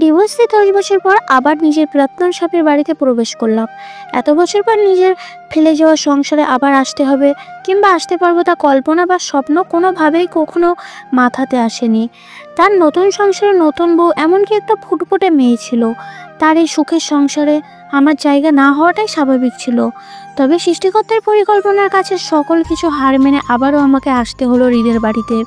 ডিভোর্সে 10 বছর পর আবার নিজের প্রাক্তন স্বামীর বাড়িতে প্রবেশ করলাম। এত বছর পর নিজের ফেলে যাওয়া সংসারে আবার আসতে হবে কিংবা আসতে পারবো তা কল্পনা বা স্বপ্ন কোনোভাবেই কখনো মাথাতে আসেনি। তার নতুন সংসারে নতুন বউ, এমনকি একটা ফুটফুটে মেয়ে ছিল। তার এই সুখের সংসারে আমার জায়গা না হওয়াটাই স্বাভাবিক ছিল। তবে সৃষ্টিকর্তার পরিকল্পনার কাছে সকল কিছু হার মেনে আবারও আমাকে আসতে হলো হৃদের বাড়িতে।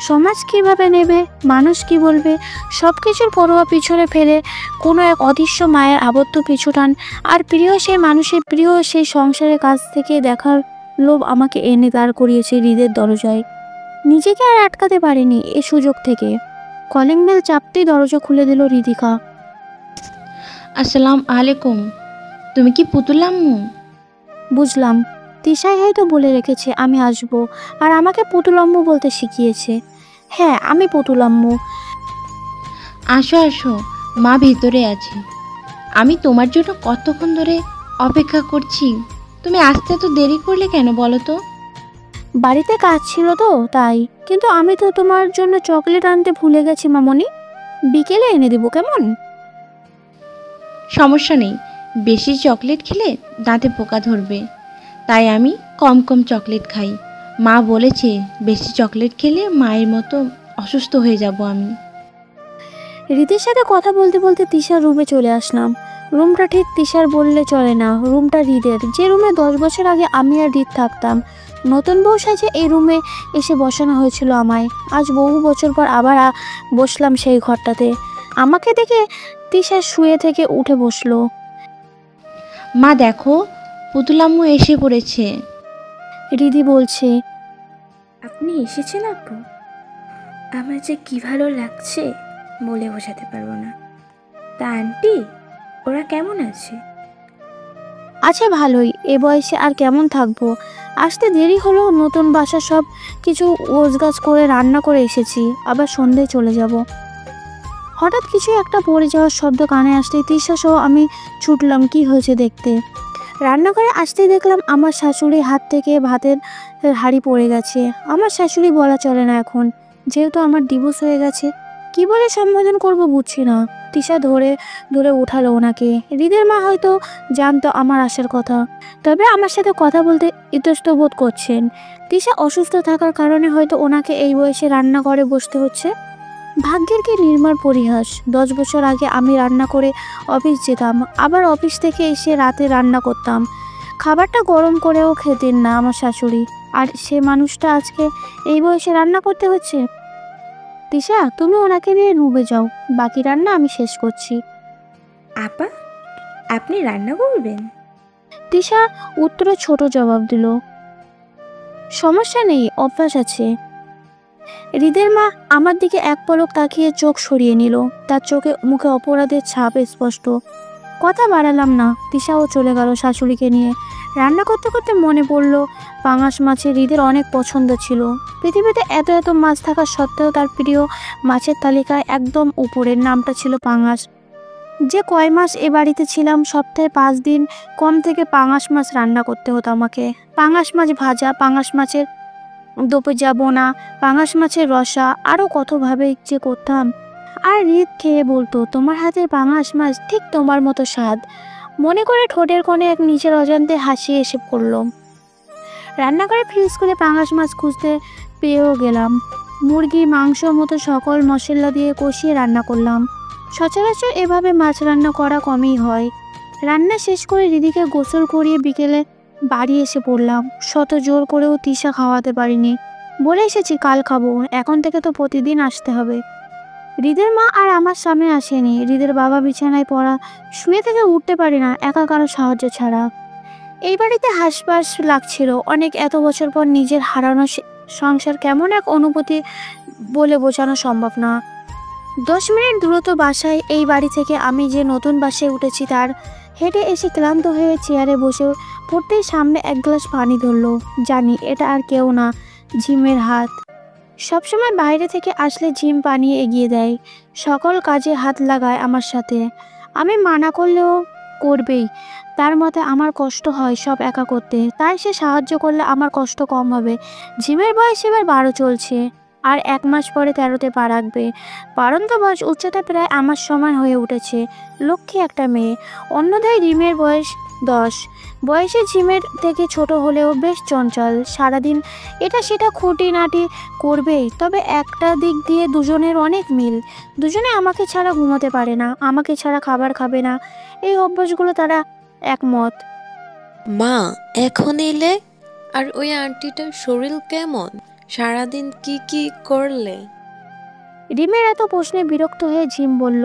সমাজ কিভাবে নেবে, মানুষ কি বলবে, সব কিছুর পরোয়া পিছনে ফেলে কোনো এক অদৃশ্য মায়ের আবদ্ধ পিছুটান আর প্রিয় সেই মানুষের প্রিয় সেই সংসারের কাছ থেকে দেখার লোভ আমাকে এনে দাঁড় করিয়েছে হৃদের দরজায়। নিজেকে আর আটকাতে পারিনি এই সুযোগ থেকে। কলিং বেল চাপতেই দরজা খুলে দিল রিদিকা। আসসালামু আলাইকুম। তুমি কি পুতুল আম্মু? বুঝলাম, তিশাই হয়তো বলে রেখেছে আমি আসবো আর আমাকে পুতুল আম্মু বলতে শিখিয়েছে। হ্যাঁ, আমি পুতুল আম্মু। আসো আসো, মা ভিতরে আছে। আমি তোমার জন্য কতক্ষণ ধরে অপেক্ষা করছি। তুমি আসতে তো দেরি করলে কেন বলো তো? বাড়িতে কাজ ছিল তো তাই। কিন্তু আমি তো তোমার জন্য চকলেট আনতে ভুলে গেছি মামনি। বিকেলে এনে দেবো কেমন? সমস্যা নেই, বেশি চকলেট খেলে দাঁতে পোকা ধরবে, তাই আমি কম কম চকলেট খাই। মা বলেছে বেশি চকলেট খেলে মায়ের মতো অসুস্থ হয়ে যাব আমি। রীতির সাথে কথা বলতে বলতে তিশার রুমে চলে আসলাম। রুমটা ঠিক তিশার বললে চলে না, রুমটা হৃদের, যে রুমে 10 বছর আগে আমি আর হৃদ থাকতাম। নতুন বউ সাজে এই রুমে এসে বসানো হয়েছিল আমায়। আজ বহু বছর পর আবার বসলাম সেই ঘরটাতে। আমাকে দেখে তিশা শুয়ে থেকে উঠে বসলো। মা দেখো, পুতুল আম্মু এসে পড়েছে। রিদি বলছে, আপনি এসেছেন আপু? আমার যে কি ভালো লাগছে বলে বোঝাতে পারবো না। তা আন্টি, ওরা কেমন আছে? আছে ভালোই, এ বয়সে আর কেমন থাকবো। আসতে দেরি হলো, নতুন বাসা সব কিছু গোছগাছ করে রান্না করে এসেছি, আবার সন্ধ্যায় চলে যাব। হঠাৎ কিছু একটা পড়ে যাওয়ার শব্দ কানে আসতেই তিশা সহ আমি ছুটলাম কি হয়েছে দেখতে। রান্নাঘরে আসতেই দেখলাম আমার শাশুড়ির হাত থেকে ভাতের হাঁড়ি পড়ে গেছে। আমার শাশুড়ি বলা চলে না এখন, যেহেতু আমার ডিভোর্স হয়ে গেছে। কি বলে সম্বোধন করব বুঝছি না। তিশা ধরে ধরে উঠালো ওনাকে। হৃদের মা হয়তো জানতো আমার আসার কথা, তবে আমার সাথে কথা বলতে ইতস্ত বোধ করছেন। তিশা অসুস্থ থাকার কারণে হয়তো ওনাকে এই বয়সে রান্নাঘরে বসতে হচ্ছে। ভাগ্যের কি নির্মম পরিহাস। 10 বছর আগে আমি রান্না করে অফিস যেতাম, আবার অফিস থেকে এসে রাতে রান্না করতাম। খাবারটা গরম করেও খেতেন না আমার শাশুড়ি, আর সে মানুষটা আজকে এই বয়সে রান্না করতে হচ্ছে। তিশা, তুমি ওনাকে নিয়ে রুমে যাও, বাকি রান্না আমি শেষ করছি। আপা, আপনি রান্না করবেন? তিশা উত্তরে ছোট জবাব দিল, সমস্যা নেই, অভ্যাস আছে। হৃদের মা আমার দিকে এক পলক তাকিয়ে চোখ সরিয়ে নিল। তার চোখে মুখে অপরাধের ছাপ স্পষ্ট। কথা বাড়ালাম না, তিশাও চলে গেল শাশুড়িকে নিয়ে। রান্না করতে করতে মনে পড়ল পাঙাশ মাছের হৃদের অনেক পছন্দ ছিল। পৃথিবীতে এত এত মাছ থাকা সত্ত্বেও তার প্রিয় মাছের তালিকায় একদম উপরের নামটা ছিল পাঙাশ। যে কয় মাস এ বাড়িতে ছিলাম, সপ্তাহে 5 দিন কম থেকে পাঙাশ মাছ রান্না করতে হতো আমাকে। পাঙাশ মাছ ভাজা, পাঙাশ মাছের দোপজা বোনা, পাঙাশ মাছের রসা, আরও কতভাবে যে করতাম। আর হৃদ খেয়ে বলতো, তোমার হাতের পাঙাশ মাছ ঠিক তোমার মতো স্বাদ। মনে করে ঠোঁটের কোণে এক নিচের অজান্তে হাসি এসে পড়ল। রান্নাঘরে ফ্রিজ করে পাঙাশ মাছ খুঁজতে পেয়েও গেলাম। মুরগি মাংস মতো সকল মশলা দিয়ে কষিয়ে রান্না করলাম। সচরাচর এভাবে মাছ রান্না করা কমই হয়। রান্না শেষ করে দিদিকে গোসল করিয়ে বিকেলে বাড়ি এসে পড়লাম। শত জোর করেও তিশা খাওয়াতে পারিনি। বলে এসেছি কাল খাবো, এখন থেকে তো প্রতিদিন আসতে হবে। হৃদের মা আর আমার সামনে আসেনি। হৃদের বাবা বিছানায় পড়া, শুয়ে থেকে উঠতে পারি না একা কারো সাহায্য ছাড়া। এই বাড়িতে হাসপাস লাগছিল অনেক। এত বছর পর নিজের হারানো সংসার কেমন এক অনুভূতি বলে বোঝানো সম্ভব না। 10 মিনিট দ্রুত বাসায়, এই বাড়ি থেকে আমি যে নতুন বাসায় উঠেছি তার হেঁটে এসে ক্লান্ত হয়ে চেয়ারে বসে পড়তেই সামনে এক গ্লাস পানি ধরলো। জানি এটা আর কেউ না, ঝিমের হাত। সবসময় বাইরে থেকে আসলে ঝিম পানি এগিয়ে দেয়, সকল কাজে হাত লাগায় আমার সাথে। আমি মানা করলেও করবেই। তার মতে আমার কষ্ট হয় সব একা করতে, তাই সে সাহায্য করলে আমার কষ্ট কম হবে। ঝিমের বয়স এবার 12 চলছে, আর 1 মাস পরে 13তে পা রাখবে। পারন্ত বয়স উচ্চতা প্রায় আমার সমান হয়ে উঠেছে, লক্ষ্মী একটা মেয়ে। অন্যথায় রিমের বয়স 10, বয়সে ঝিমের থেকে ছোট হলেও বেশ চঞ্চল, সারাদিন এটা সেটা খুঁটিনাটি করবেই। তবে একটা দিক দিয়ে দুজনের অনেক মিল, দুজনে আমাকে ছাড়া ঘুমোতে পারে না, আমাকে ছাড়া খাবার খাবে না, এই অভ্যাসগুলো তারা একমত। মা এখন এলে? আর ওই আন্টিটার শরীর কেমন? সারাদিন কি কি করলে? রিমের এত প্রশ্নে বিরক্ত হয়ে ঝিম বলল,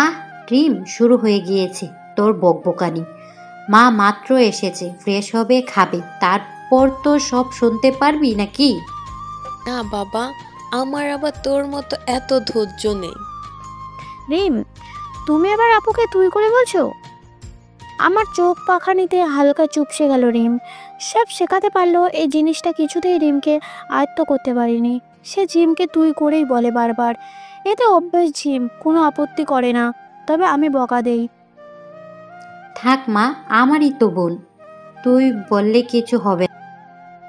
আহ রিম, শুরু হয়ে গিয়েছে তোর বকবকানি। মা মাত্র এসেছে, ফ্রেশ হবে, খাবে, তারপর তো সব শুনতে পারবি নাকি? না বাবা, আমার আবার তোর মতো এত ধৈর্য নেই। রিম তুমি আবার আপুকে তুই করে বলছো? আমার চোখ পাখানিতে হালকা চুপসে গেল। রিম সব শেখাতে পারলেও এই জিনিসটা কিছুতেই রিমকে আয়ত্ত করতে পারিনি। সে ঝিমকে তুই করেই বলে বারবার, এতে অভ্যাস। ঝিম কোনো আপত্তি করে না, তবে আমি বকা দেই। থাক মা, আমারই তো বোন, তুই বললে কিছু হবে না।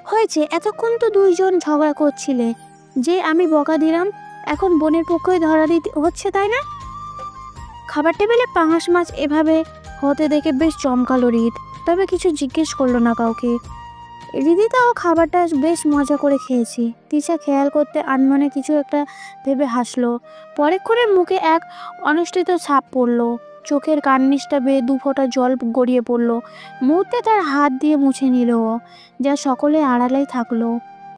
হয়েছে, এতক্ষণ তো দুইজন ঝগড়া করছিলে, যে আমি বকা দিলাম এখন বোনের পক্ষই ধরা দিতে হচ্ছে, তাই না? খাবার টেবিলে পাঙাশ মাছ এভাবে হতে দেখে বেশ চমকালো হৃদ, তবে কিছু জিজ্ঞেস করলো না কাউকে। হৃদিতাও খাবারটা বেশ মজা করে খেয়েছি। তিশা খেয়াল করতে আনমনে কিছু একটা ভেবে হাসলো। পরেক্ষণের মুখে এক অনুষ্ঠিত ছাপ পড়লো, চোখের কার্নিশটা বেয়ে 2 ফোঁটা জল গড়িয়ে পড়লো। মুহূর্তে তার হাত দিয়ে মুছে নিল ও, যা সকলে আড়ালেই থাকলো।